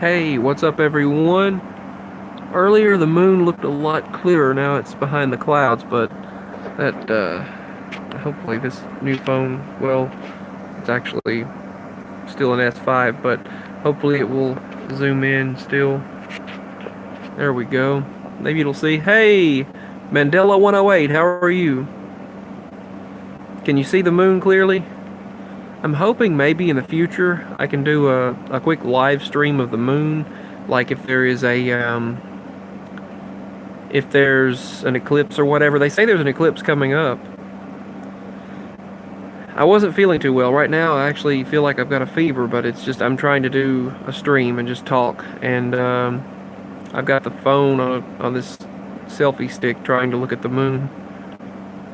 Hey, what's up everyone? Earlier the moon looked a lot clearer, now it's behind the clouds, but that hopefully this new phone, well, it's actually still an S5, but hopefully it will zoom in still. There we go. Maybe it'll see. Hey, Mandela 108, how are you? Can you see the moon clearly? I'm hoping maybe in the future I can do a quick live stream of the moon, like if there's an eclipse or whatever. They say there's an eclipse coming up. I wasn't feeling too well. Right now, I actually feel like I've got a fever, but it's just I'm trying to do a stream and just talk. And I've got the phone on this selfie stick trying to look at the moon.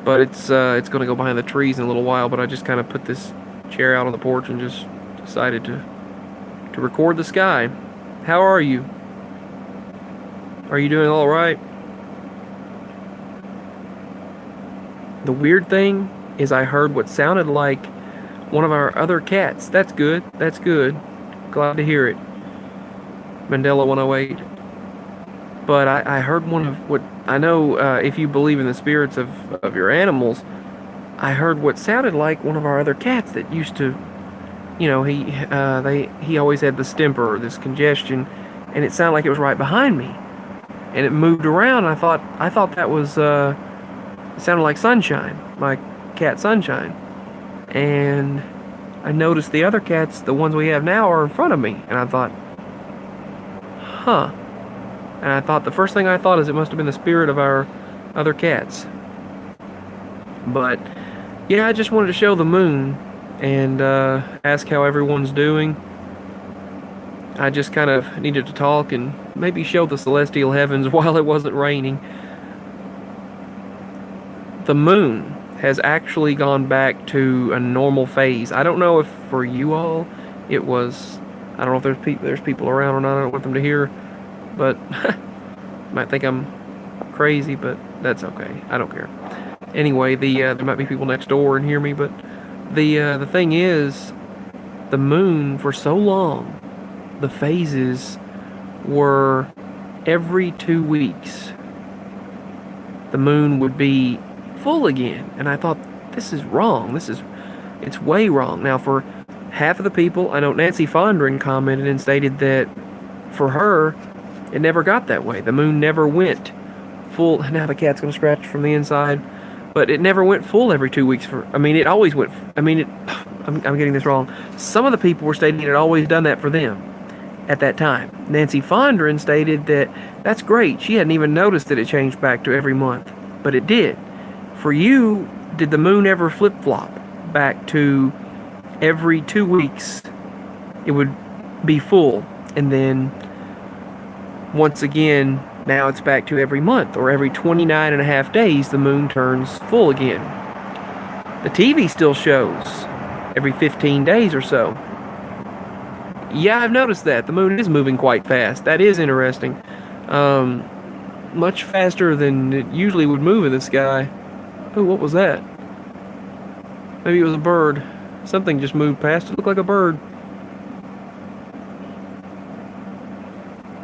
But it's going to go behind the trees in a little while. But I just kind of put this chair out on the porch and just decided to record the sky. How are you? Are you doing all right? The weird thing is I heard what sounded like one of our other cats. That's good. That's good. Glad to hear it. Mandela 108. But I heard one of what I know. If you believe in the spirits of your animals, I heard what sounded like one of our other cats that used to, he always had the stimper, this congestion, and it sounded like it was right behind me, and it moved around. And I thought that was it sounded like Sunshine, my cat Sunshine. And I noticed the other cats, the ones we have now, are in front of me. And I thought, huh. And I thought, the first thing I thought is it must have been the spirit of our other cats. But, yeah, I just wanted to show the moon and ask how everyone's doing. I just kind of needed to talk and maybe show the celestial heavens while it wasn't raining. The moon has actually gone back to a normal phase. I don't know if for you all it was. I don't know if there's people around or not. I don't want them to hear, but might think I'm crazy, but that's okay. I don't care. Anyway, there might be people next door and hear me, but the thing is, the moon for so long, the phases were every 2 weeks. The moon would be full again, and I thought, this is wrong. It's way wrong. Now, for half of the people, I know Nancy Fondren commented and stated that for her, it never got that way. The moon never went full. Now the cat's gonna scratch from the inside, but it never went full every 2 weeks. It always went. I'm getting this wrong. Some of the people were stating it had always done that for them at that time. Nancy Fondren stated that that's great. She hadn't even noticed that it changed back to every month, but it did. For you, did the moon ever flip-flop back to every 2 weeks it would be full, and then once again, now it's back to every month, or every 29 and a half days the moon turns full again? The TV still shows every 15 days or so. Yeah, I've noticed that. The moon is moving quite fast. That is interesting. Much faster than it usually would move in the sky. Oh, what was that? Maybe it was a bird. Something just moved past. It looked like a bird.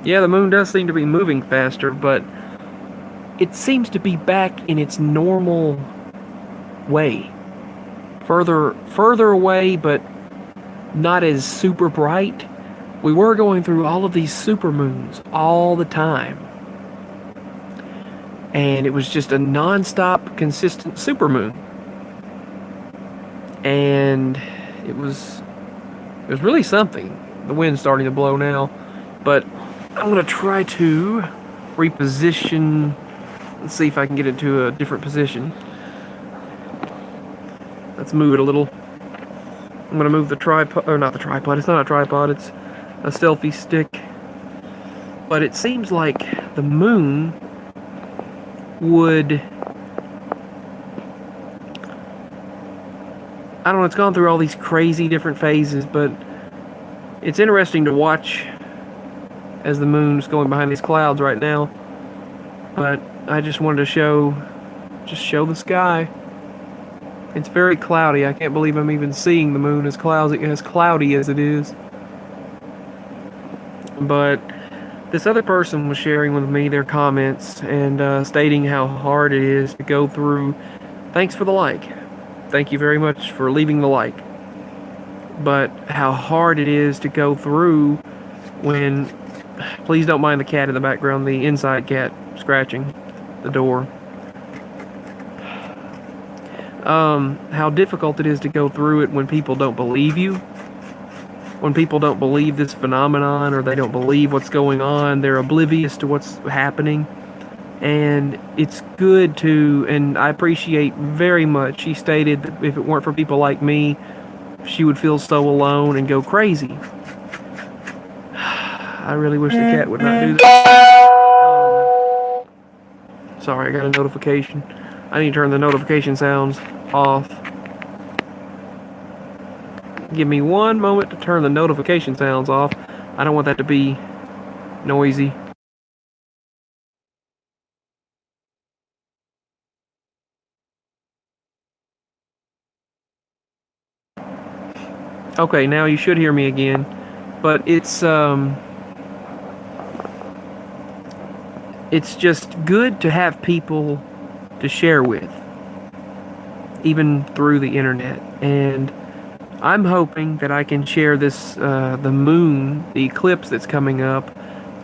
Yeah, the moon does seem to be moving faster, but it seems to be back in its normal way. Further away, but not as super bright. We were going through all of these supermoons all the time, and it was just a non-stop, consistent supermoon. And it was really something. The wind's starting to blow now, but I'm gonna try to reposition. Let's see if I can get it to a different position. Let's move it a little. I'm gonna move the tripod, or not the tripod. It's not a tripod. It's a selfie stick. But it seems like the moon would, I don't know, it's gone through all these crazy different phases, but it's interesting to watch as the moon's going behind these clouds right now. But I just wanted to show the sky. It's very cloudy. I can't believe I'm even seeing the moon as cloudy as it is. But this other person was sharing with me their comments and stating how hard it is to go through. Thanks for the like. Thank you very much for leaving the like. But how hard it is to go through when. Please don't mind the cat in the background, the inside cat scratching the door. How difficult it is to go through it when people don't believe you. When people don't believe this phenomenon or they don't believe what's going on, they're oblivious to what's happening. And it's good to, and I appreciate very much, she stated that if it weren't for people like me, she would feel so alone and go crazy. I really wish the cat would not do that. Sorry, I got a notification. I need to turn the notification sounds off. Give me one moment to turn the notification sounds off. I don't want that to be noisy. Okay, now you should hear me again. But it's just good to have people to share with, even through the internet. And I'm hoping that I can share this, the moon, the eclipse that's coming up.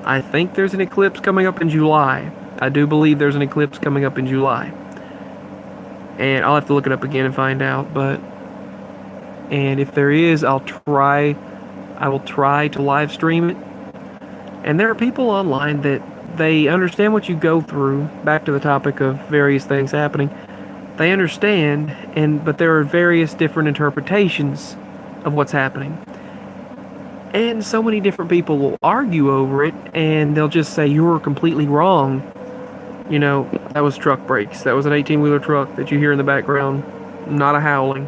I think there's an eclipse coming up in July. I do believe there's an eclipse coming up in July. And I'll have to look it up again and find out. And if there is, I will try to live stream it. And there are people online that they understand what you go through. Back to the topic of various things happening. They understand, but there are various different interpretations of what's happening. And so many different people will argue over it, and they'll just say, you're completely wrong. You know, that was truck brakes. That was an 18-wheeler truck that you hear in the background. Not a howling.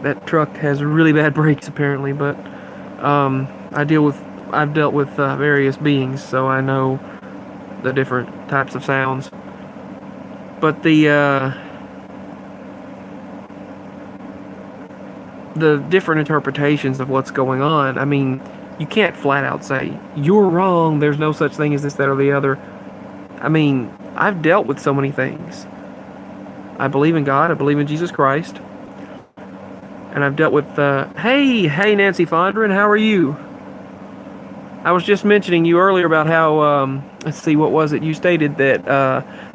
That truck has really bad brakes, apparently, but I've dealt with various beings, so I know the different types of sounds. But the different interpretations of what's going on, I mean, you can't flat out say, you're wrong, there's no such thing as this, that, or the other. I mean, I've dealt with so many things. I believe in God, I believe in Jesus Christ. And I've dealt with, hey Nancy Fondren, how are you? I was just mentioning you earlier about how, let's see, what was it? You stated that,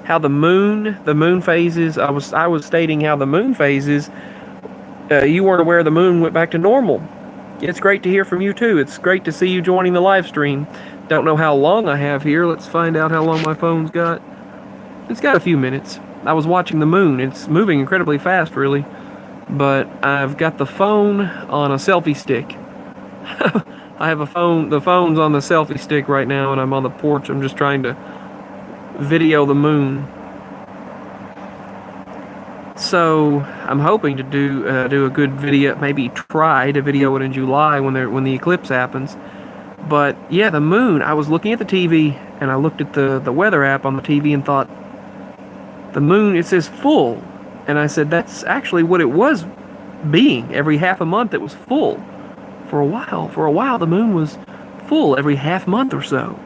how the moon phases, I was stating how the moon phases, you weren't aware the moon went back to normal. It's great to hear from you too. It's great to see you joining the live stream. Don't know how long I have here. Let's find out how long my phone's got. It's got a few minutes. I was watching the moon. It's moving incredibly fast, really. But I've got the phone on a selfie stick. I have the phone's on the selfie stick right now, and I'm on the porch. I'm just trying to video the moon. So I'm hoping to do a good video, maybe try to video it in July when the eclipse happens. But yeah, the moon. I was looking at the TV and I looked at the weather app on the TV and thought, the moon, it says full, and I said that's actually what it was being. Every half a month it was full. For a while the moon was full every half month or so,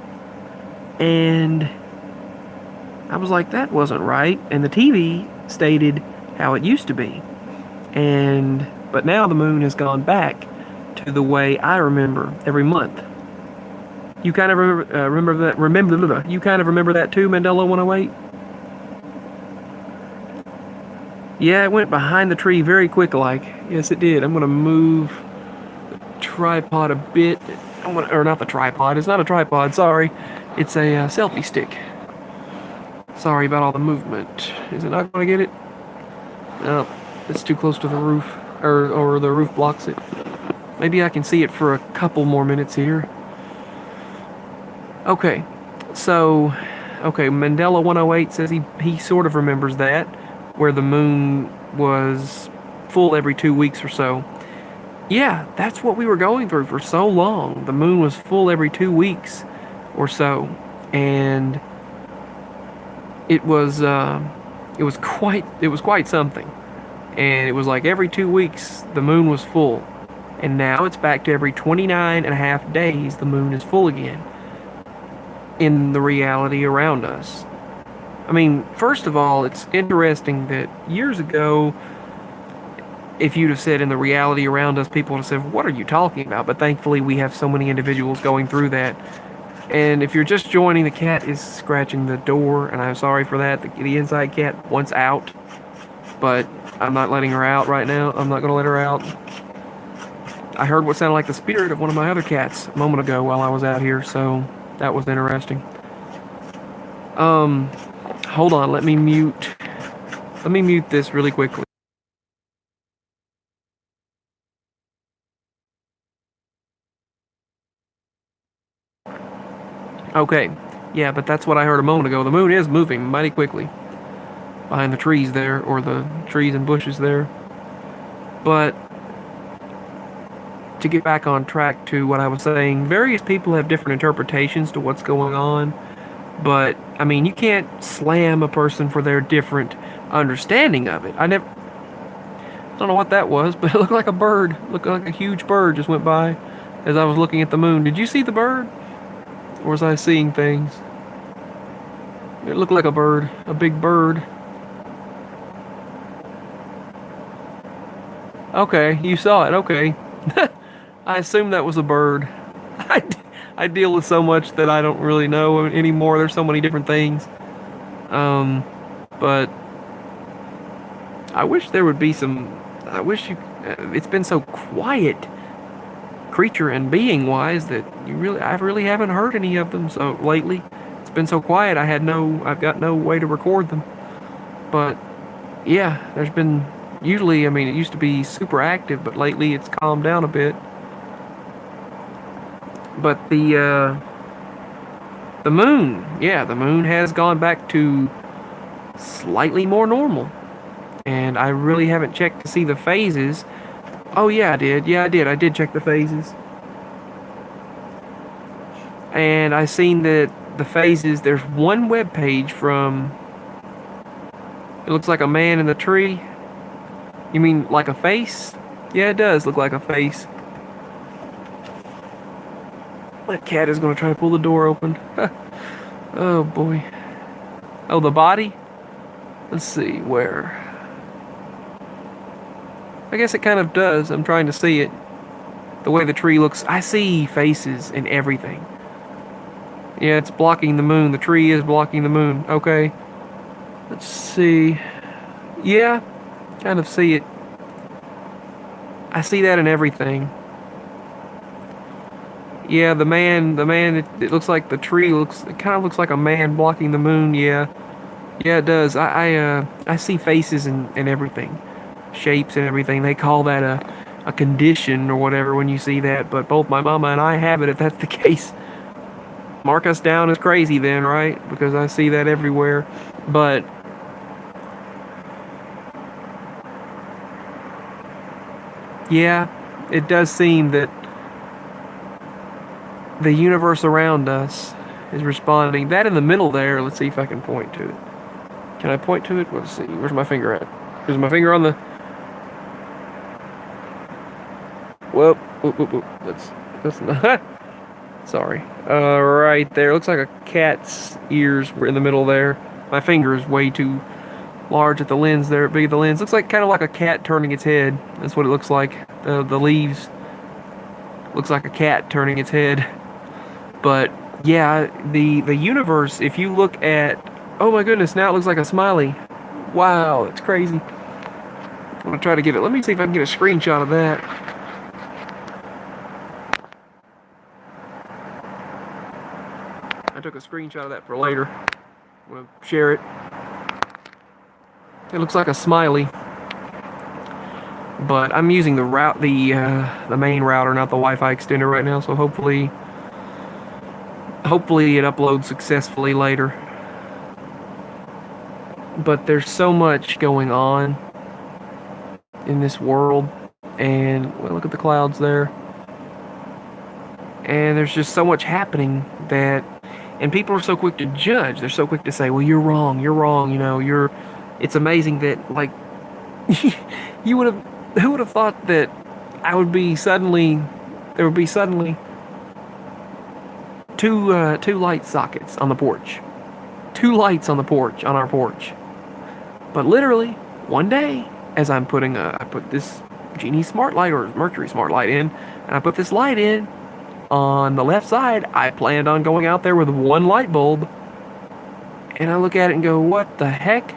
and I was like, that wasn't right. And the TV stated how it used to be, but now the moon has gone back to the way I remember every month. You kind of you kind of remember that too, Mandela 108? Yeah, it went behind the tree very quick like. Yes, it did. I'm going to move the tripod a bit. Or not the tripod. It's not a tripod, sorry. It's a selfie stick. Sorry about all the movement. Is it not going to get it? No, it's too close to the roof. Or the roof blocks it. Maybe I can see it for a couple more minutes here. Okay, so, Mandela 108 says he sort of remembers that, where the moon was full every 2 weeks or so. Yeah, that's what we were going through for so long. The moon was full every 2 weeks or so, and it was quite something. And it was like every 2 weeks the moon was full. And now it's back to every 29 and a half days the moon is full again in the reality around us. I mean, first of all, it's interesting that years ago, if you'd have said in the reality around us, people would have said, "What are you talking about?" But thankfully, we have so many individuals going through that. And if you're just joining, the cat is scratching the door, and I'm sorry for that. The inside cat wants out, but I'm not letting her out right now. I'm not going to let her out. I heard what sounded like the spirit of one of my other cats a moment ago while I was out here, so that was interesting. Hold on, let me mute this really quickly. Okay, yeah, but that's what I heard a moment ago. The moon is moving mighty quickly behind the trees there, or the trees and bushes there. But to get back on track to what I was saying, various people have different interpretations to what's going on. But I mean, you can't slam a person for their different understanding of it. I don't know what that was, but it looked like a bird. It looked like a huge bird just went by as I was looking at the moon. Did you see the bird? Or was I seeing things? It looked like a bird, a big bird. Okay, you saw it. Okay. I assume that was a bird. I, I deal with so much that I don't really know anymore. There's so many different things. But I wish there would be some. I wish you. It's been so quiet, creature and being wise, that I really haven't heard any of them. So lately, it's been so quiet. I've got no way to record them. But yeah, there's been. Usually, I mean, it used to be super active, but lately it's calmed down a bit. But the moon, yeah, the moon has gone back to slightly more normal. And I really haven't checked to see the phases. Oh yeah, I did. Yeah, I did. I did check the phases. And I seen that the phases, there's one web page from, it looks like a man in the tree. You mean like a face? Yeah, it does look like a face. That cat is going to try to pull the door open. Oh boy. Oh, the body? Let's see, where? I guess it kind of does. I'm trying to see it. The way the tree looks. I see faces and everything. Yeah, it's blocking the moon. The tree is blocking the moon. Okay. Let's see. Yeah, kind of see it. I see that in everything. Yeah, the man, it looks like the tree it kind of looks like a man blocking the moon. Yeah. Yeah, it does. I see faces and everything. Shapes and everything. They call that a condition or whatever when you see that, but both my mama and I have it if that's the case. Mark us down as crazy then, right? Because I see that everywhere. But yeah, it does seem that the universe around us is responding. That in the middle there, let's see if I can point to it. Can I point to it? Let's see. Where's my finger at? There's my finger on the... Whoop, whoop, whoop, whoop. That's not... Sorry. Right there. Looks like a cat's ears were in the middle there. My finger is way too large at the lens there, big at the lens. Looks like kind of like a cat turning its head. That's what it looks like. The leaves looks like a cat turning its head. But yeah, the universe, if you look at... Oh my goodness, now it looks like a smiley. Wow, it's crazy. I'm going to try to get it. Let me see if I can get a screenshot of that. I took a screenshot of that for later. I'm going to share it. It looks like a smiley. But I'm using the main router, not the Wi-Fi extender right now, so hopefully it uploads successfully later. But there's so much going on in this world, and well, look at the clouds there. And there's just so much happening and people are so quick to judge. They're so quick to say, "Well, you're wrong, you know, it's amazing that, like," who would have thought that I would be suddenly, there would be suddenly two light sockets on the porch. Two lights on the porch, on our porch. But literally, one day, as I put this Genie Smart Light or Mercury Smart Light in, and I put this light in on the left side. I planned on going out there with one light bulb, and I look at it and go, "What the heck?"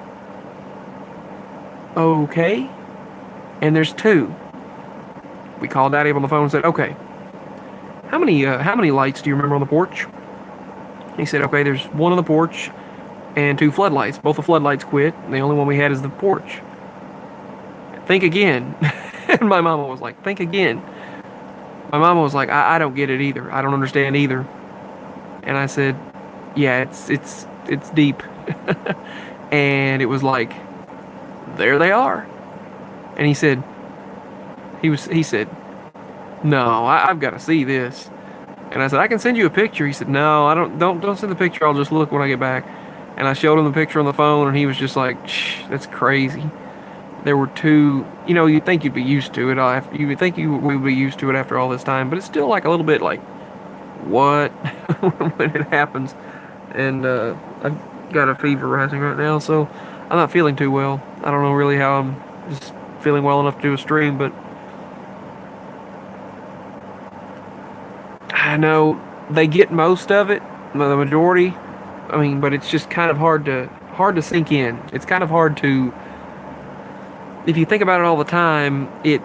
Okay, and there's two. We called Daddy up on the phone and said, "Okay, how many lights do you remember on the porch?" He said, "Okay, there's one on the porch and two floodlights. Both the floodlights quit. And the only one we had is the porch." Think again. And my mama was like, "Think again." My mama was like, I don't get it either. I don't understand either." And I said, "Yeah, it's deep." And it was like, there they are. And he said, "No, I've got to see this." And I said, "I can send you a picture." He said, "No, I don't send the picture. I'll just look when I get back." And I showed him the picture on the phone, and he was just like, "Shh, that's crazy." There were two, you'd think you'd be used to it. You would think we would be used to it after all this time, but it's still like a little bit like, what? When it happens. And I've got a fever rising right now, so I'm not feeling too well. I don't know really how I'm just feeling well enough to do a stream, but I know they get most of it, the majority. I mean, but it's just kind of hard to sink in. It's kind of hard to, if you think about it all the time, it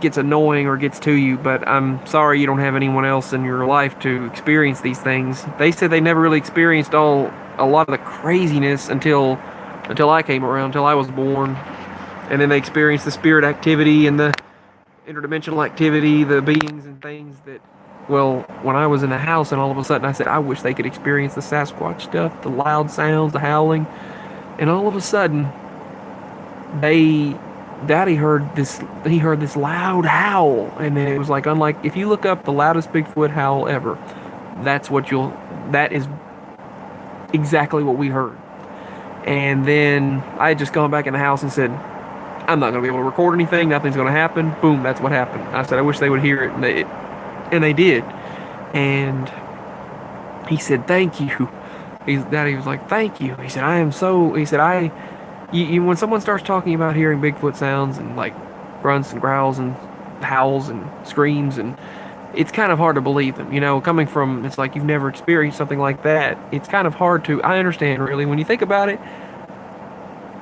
gets annoying or gets to you. But I'm sorry you don't have anyone else in your life to experience these things. They said they never really experienced a lot of the craziness until I came around, until I was born, and then they experienced the spirit activity and the interdimensional activity, the beings and things that. Well, when I was in the house and all of a sudden I said, I wish they could experience the Sasquatch stuff, the loud sounds, the howling, and all of a sudden Daddy heard this loud howl, and then it was like, unlike, if you look up the loudest Bigfoot howl ever, that is exactly what we heard. And then I had just gone back in the house and said, "I'm not going to be able to record anything, nothing's going to happen." Boom, that's what happened. I said, "I wish they would hear it," and they did. And he said, "Thank you." Daddy was like, "Thank you." He said, he said, when someone starts talking about hearing Bigfoot sounds and like grunts and growls and howls and screams, and it's kind of hard to believe them, coming from, it's like you've never experienced something like that. It's kind of hard to, I understand really, when you think about it.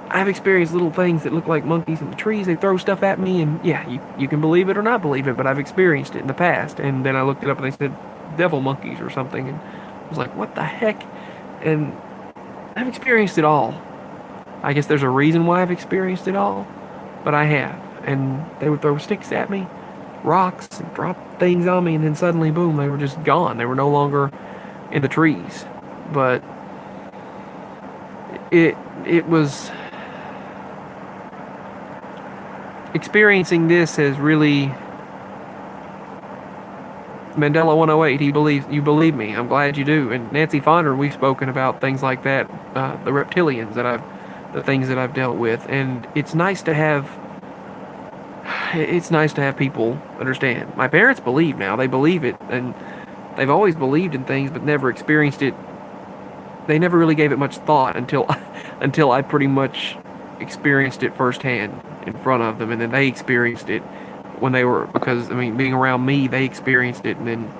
I've experienced little things that look like monkeys in the trees. They throw stuff at me, and yeah, you can believe it or not believe it, but I've experienced it in the past. And then I looked it up, and they said devil monkeys or something, and I was like, what the heck? And I've experienced it all. I guess there's a reason why I've experienced it all, but I have. And they would throw sticks at me, rocks, and drop things on me, and then suddenly, boom, they were just gone. They were no longer in the trees. But it was, experiencing this has really, Mandela 108, you believe me. I'm glad you do. And Nancy Fonder, we've spoken about things like that, the reptilians the things that I've dealt with, and it's nice to have people understand. My parents believe now. They believe it, and they've always believed in things but never experienced it. They never really gave it much thought until I pretty much experienced it firsthand in front of them, and then they experienced it when they were, because I mean, being around me, they experienced it, and then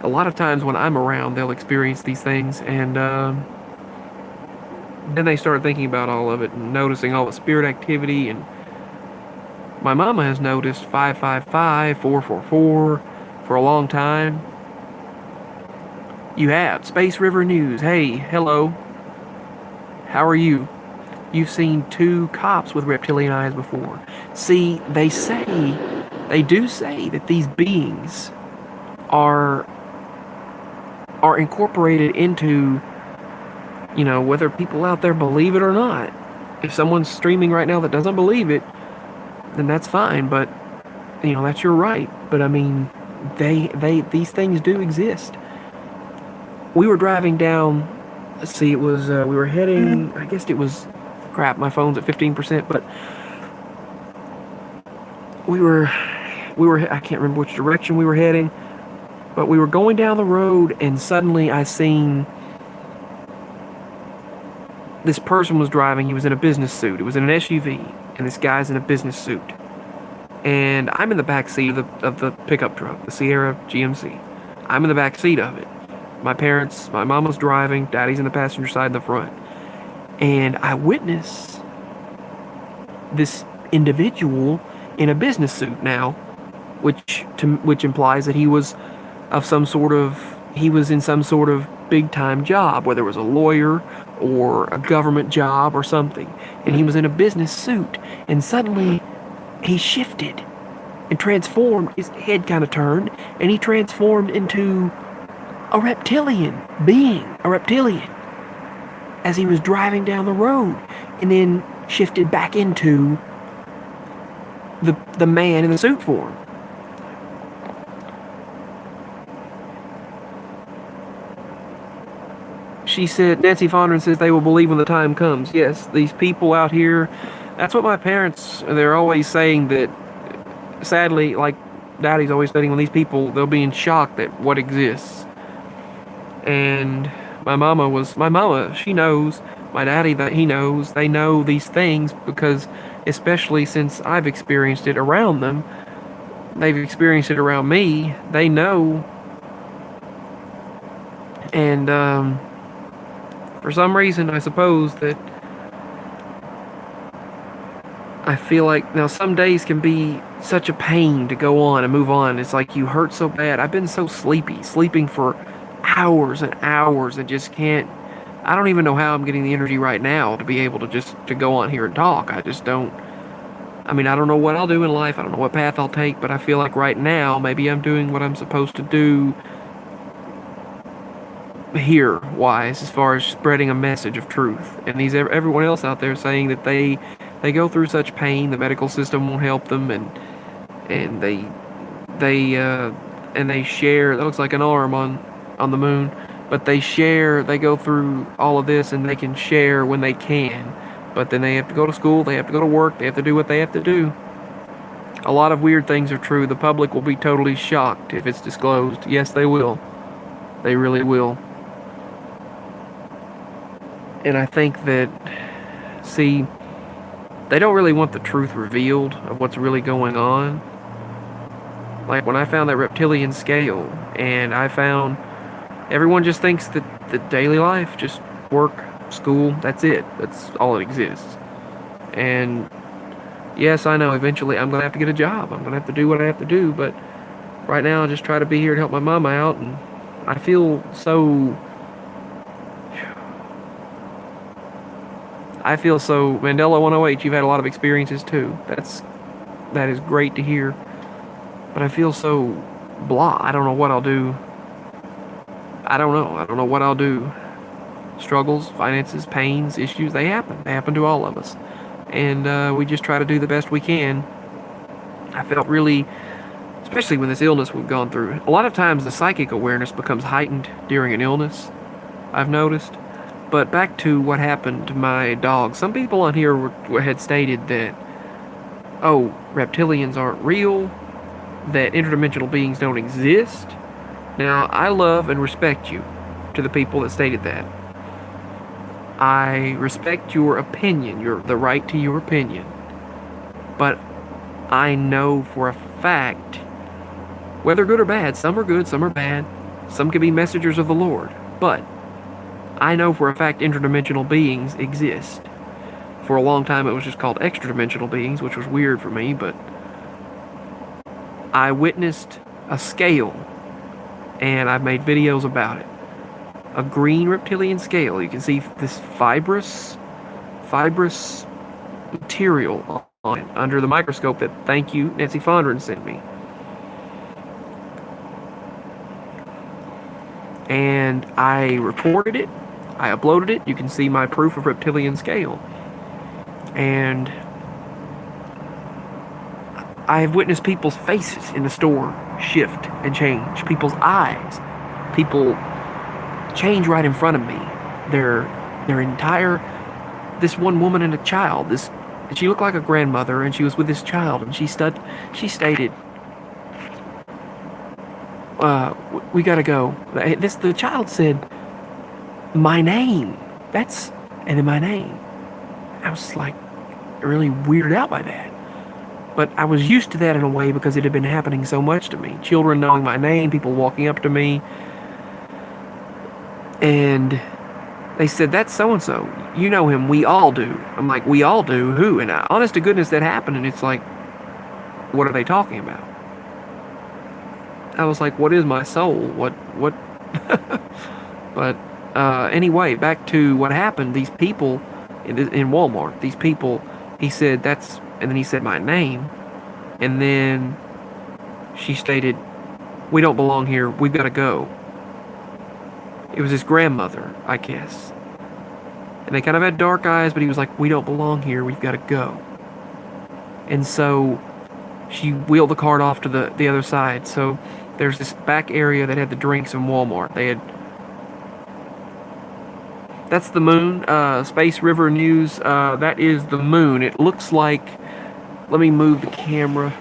a lot of times when I'm around, they'll experience these things, and then they started thinking about all of it and noticing all the spirit activity. And my mama has noticed 555, 444 for a long time. You have Space River News. Hey, hello. How are you? You've seen two cops with reptilian eyes before. See, they do say that these beings are incorporated into, whether people out there believe it or not. If someone's streaming right now that doesn't believe it, then that's fine, but, that's your right. But, I mean, these things do exist. We were driving down, let's see, it was, we were heading, I guess it was, crap, my phone's at 15%, but we were I can't remember which direction we were heading, but we were going down the road, and suddenly I seen this person was driving. He was in a business suit. It was in an SUV, and this guy's in a business suit. And I'm in the back seat of the pickup truck, the Sierra GMC. I'm in the back seat of it. My mom was driving, daddy's in the passenger side in the front. And I witness this individual in a business suit now, which implies that he was in some sort of big time job, whether it was a lawyer or a government job or something. And he was in a business suit, and suddenly he shifted and transformed. His head kind of turned, and he transformed into a reptilian being, as he was driving down the road, and then shifted back into the man in the suit form. She said, Nancy Fondren says they will believe when the time comes. Yes, these people out here, that's what my parents, they're always saying that, sadly, like Daddy's always saying, when these people, they'll be in shock at what exists. And my mama, she knows, my daddy, that he knows, they know these things because, especially since I've experienced it around them, they've experienced it around me, they know. And, for some reason, I suppose that I feel like, now some days can be such a pain to go on and move on. It's like you hurt so bad. I've been so sleeping for hours and hours, and just can't, I don't even know how I'm getting the energy right now to be able to go on here and talk. I just don't, I mean, I don't know what I'll do in life. I don't know what path I'll take, but I feel like right now, maybe I'm doing what I'm supposed to do here wise, as far as spreading a message of truth. And everyone else out there saying that they go through such pain, the medical system won't help them, and they share, that looks like an arm on the moon, but they go through all of this, and they can share when they can, but then they have to go to school, they have to go to work, they have to do what they have to do. A lot of weird things are true. The public will be totally shocked if it's disclosed. Yes, they will. They really will. And I think that, see, they don't really want the truth revealed of what's really going on. Like when I found that reptilian scale, and I found everyone just thinks that the daily life, just work, school, that's it. That's all it exists. And yes, I know eventually I'm going to have to get a job. I'm going to have to do what I have to do. But right now I just try to be here to help my mom out. And I feel so... Mandela 108, you've had a lot of experiences too. That is great to hear. But I feel so blah. I don't know what I'll do. I don't know what I'll do. Struggles, finances, pains, issues, they happen. They happen to all of us. And we just try to do the best we can. I felt really, especially when this illness we've gone through, a lot of times the psychic awareness becomes heightened during an illness, I've noticed. But back to what happened to my dog. Some people on here had stated that, oh, reptilians aren't real, that interdimensional beings don't exist. Now, I love and respect you, to the people that stated that. I respect your opinion, the right to your opinion. But I know for a fact, whether good or bad, some are good, some are bad, some can be messengers of the Lord, but I know for a fact interdimensional beings exist. For a long time it was just called extra-dimensional beings, which was weird for me, but I witnessed a scale, and I've made videos about it. A green reptilian scale. You can see this fibrous material on it under the microscope that, thank you, Nancy Fondren sent me. And I reported it. I uploaded it. You can see my proof of reptilian scale. And I have witnessed people's faces in the store shift and change. People's eyes. People change right in front of me. Their entire... This one woman and a child, she looked like a grandmother, and she was with this child, and she stated, we gotta go. The child said, my name. And then my name. I was like really weirded out by that. But I was used to that in a way because it had been happening so much to me. Children knowing my name, people walking up to me. And they said, that's so-and-so. You know him. We all do. I'm like, we all do? Who? And honest to goodness, that happened. And it's like, what are they talking about? I was like, what is my soul? What? But anyway, back to what happened. These people in Walmart, these people, he said, and then he said my name. And then she stated, we don't belong here. We've got to go. It was his grandmother, I guess. And they kind of had dark eyes, but he was like, we don't belong here. We've got to go. And so she wheeled the cart off to the other side. So there's this back area that had the drinks in Walmart. That's the moon. Space River News. That is the moon. It looks like. Let me move the camera.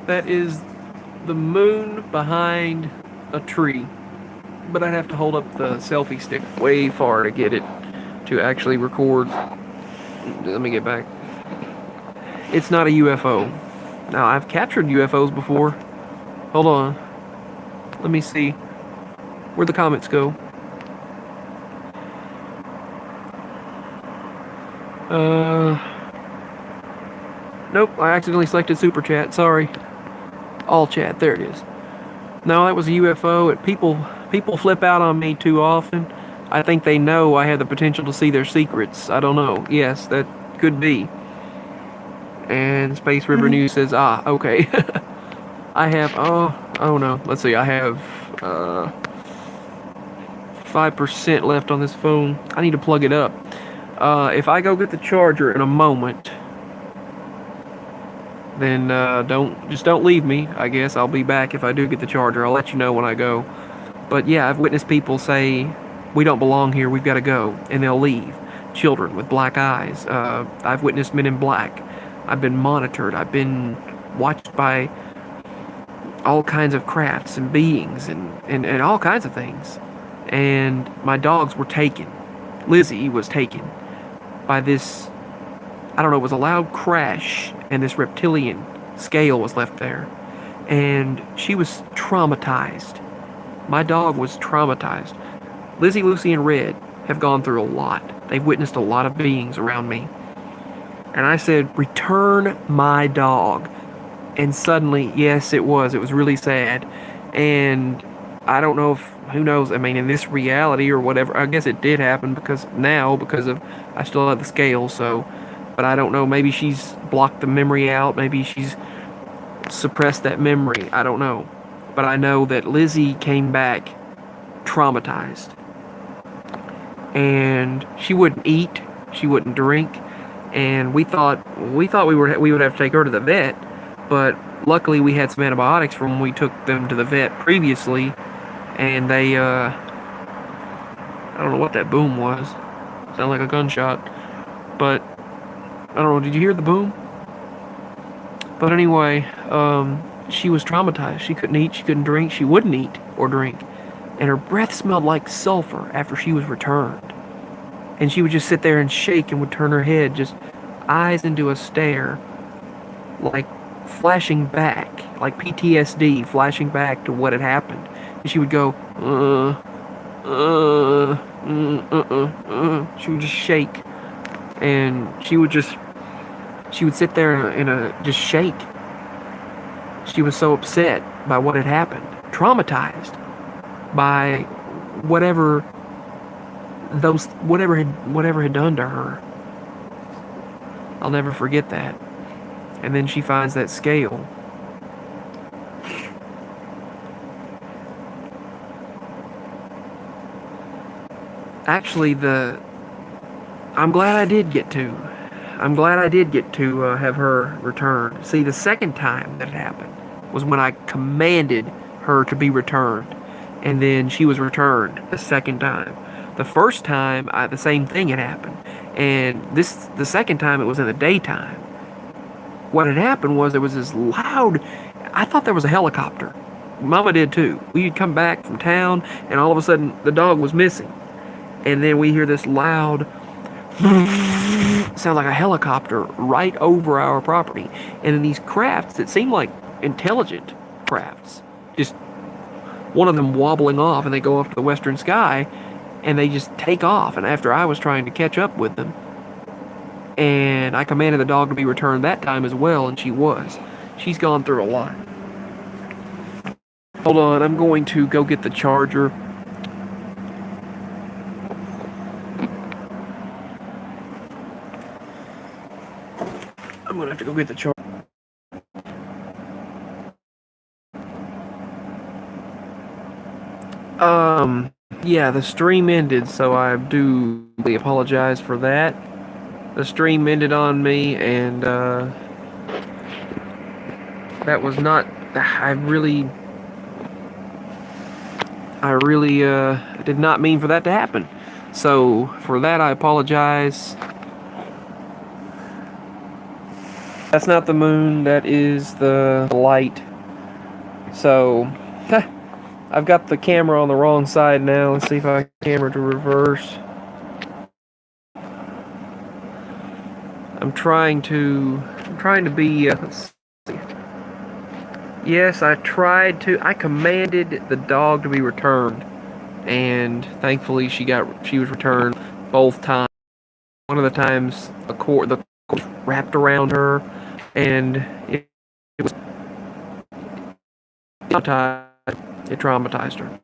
That is the moon behind a tree. But I'd have to hold up the selfie stick way far to get it to actually record. Let me get back. It's not a UFO. Now, I've captured UFOs before. Hold on. Let me see. Where'd the comments go? Nope, I accidentally selected Super Chat. Sorry. All chat. There it is. No, that was a UFO. People flip out on me too often. I think they know I have the potential to see their secrets. I don't know. Yes, that could be. And Space River News says, okay. I have, oh no. Let's see, I have 5% left on this phone. I need to plug it up. If I go get the charger in a moment, then don't leave me. I guess I'll be back if I do get the charger. I'll let you know when I go. But yeah, I've witnessed people say, we don't belong here, we've got to go, and they'll leave. Children with black eyes. I've witnessed men in black. I've been monitored. I've been watched by all kinds of crafts and beings and all kinds of things. And my dogs were taken. Lizzie was taken by this, I don't know, it was a loud crash, and this reptilian scale was left there. And she was traumatized. My dog was traumatized. Lizzie, Lucy, and Red have gone through a lot. They've witnessed a lot of beings around me. And I said, return my dog. And suddenly, yes, it was really sad. And I don't know if, who knows, I mean, in this reality or whatever, I guess it did happen because of, I still have the scale, so, but I don't know, maybe she's blocked the memory out, maybe she's suppressed that memory, I don't know. But I know that Lizzie came back traumatized. And she wouldn't eat, she wouldn't drink, and we thought we would have to take her to the vet, but luckily we had some antibiotics from when we took them to the vet previously, and they, I don't know what that boom was. Sounded like a gunshot, but I don't know, did you hear the boom? But anyway, she was traumatized. She couldn't eat, she couldn't drink, she wouldn't eat or drink, and her breath smelled like sulfur after she was returned. And she would just sit there and shake and would turn her head, just eyes into a stare, like flashing back, like PTSD, flashing back to what had happened. And she would go, She would just shake, and she would sit there and just shake. She was so upset by what had happened, traumatized by whatever had done to her. I'll never forget that. And then she finds that scale. Actually, I'm glad I did get to have her returned. See, the second time that it happened was when I commanded her to be returned, and then she was returned the second time. The first time, the same thing had happened, And the second time, it was in the daytime. What had happened was there was this loud, I thought there was a helicopter. Mama did too. We had come back from town, and all of a sudden, the dog was missing. And then we hear this loud, sound like a helicopter right over our property. And then these crafts that seem like intelligent crafts, just one of them wobbling off, and they go off to the western sky, and they just take off. And after I was trying to catch up with them, and I commanded the dog to be returned that time as well, and she was. She's gone through a lot. Hold on, I'm going to go get the charger. I'm going to have to go get the charger. Yeah, the stream ended, so I do apologize for that. The stream ended on me, and that was not. I really did not mean for that to happen. So for that, I apologize. That's not the moon. That is the light. So I've got the camera on the wrong side now. Let's see if I can camera to reverse. I'm trying to be, let's see. Yes, I commanded the dog to be returned, and thankfully she was returned both times. One of the times the cord wrapped around her, and it was traumatized her.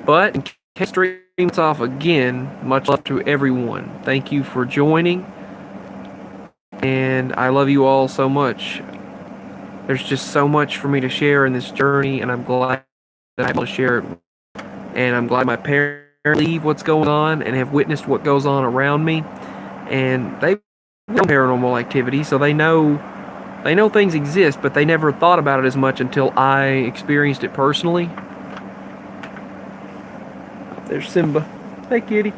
But in case streams off again, much love to everyone. Thank you for joining. And I love you all so much. There's just so much for me to share in this journey, and I'm glad that I'm able to share it. And I'm glad my parents believe what's going on and have witnessed what goes on around me. And they know paranormal activity, so they know things exist, but they never thought about it as much until I experienced it personally. There's Simba. Hey, kitty.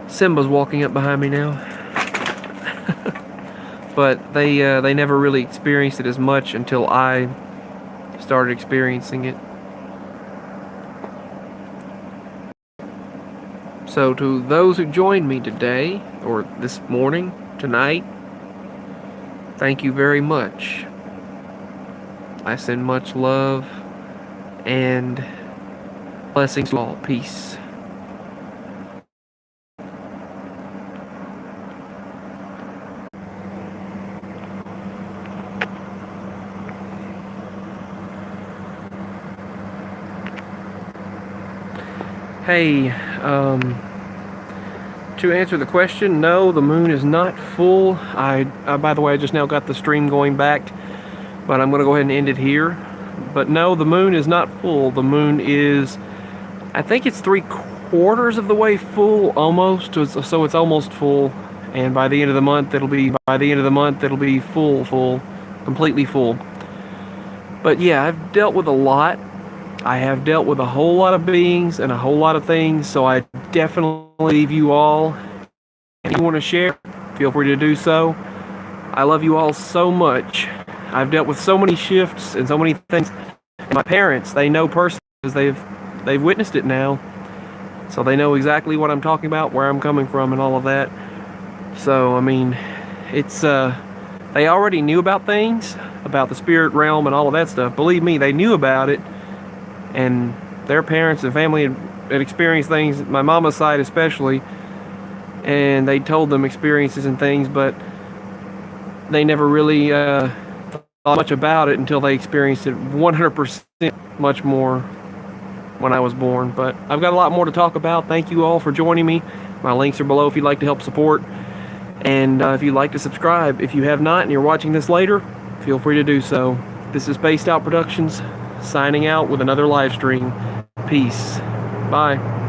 Simba's walking up behind me now. But they never really experienced it as much until I started experiencing it. So to those who joined me today, or this morning, tonight, thank you very much. I send much love and blessings to all. Peace. Hey, to answer the question, no, the moon is not full. By the way, I just now got the stream going back, but I'm going to go ahead and end it here. But no, the moon is not full. The moon is, I think it's 3/4 of the way full, almost. So it's almost full, and by the end of the month, it'll be full, completely full. But yeah, I've dealt with a lot. I have dealt with a whole lot of beings and a whole lot of things, so I definitely leave you all. If you want to share, feel free to do so. I love you all so much. I've dealt with so many shifts and so many things. My parents, they know personally because they've witnessed it now, so they know exactly what I'm talking about, where I'm coming from, and all of that. So I mean, it's they already knew about things, about the spirit realm and all of that stuff. Believe me, they knew about it. And their parents and family had experienced things, my mama's side especially, and they told them experiences and things, but they never really thought much about it until they experienced it 100% much more when I was born. But I've got a lot more to talk about. Thank you all for joining me. My links are below if you'd like to help support, and if you'd like to subscribe. If you have not and you're watching this later, feel free to do so. This is Spaced Out Productions, signing out with another live stream. Peace. Bye.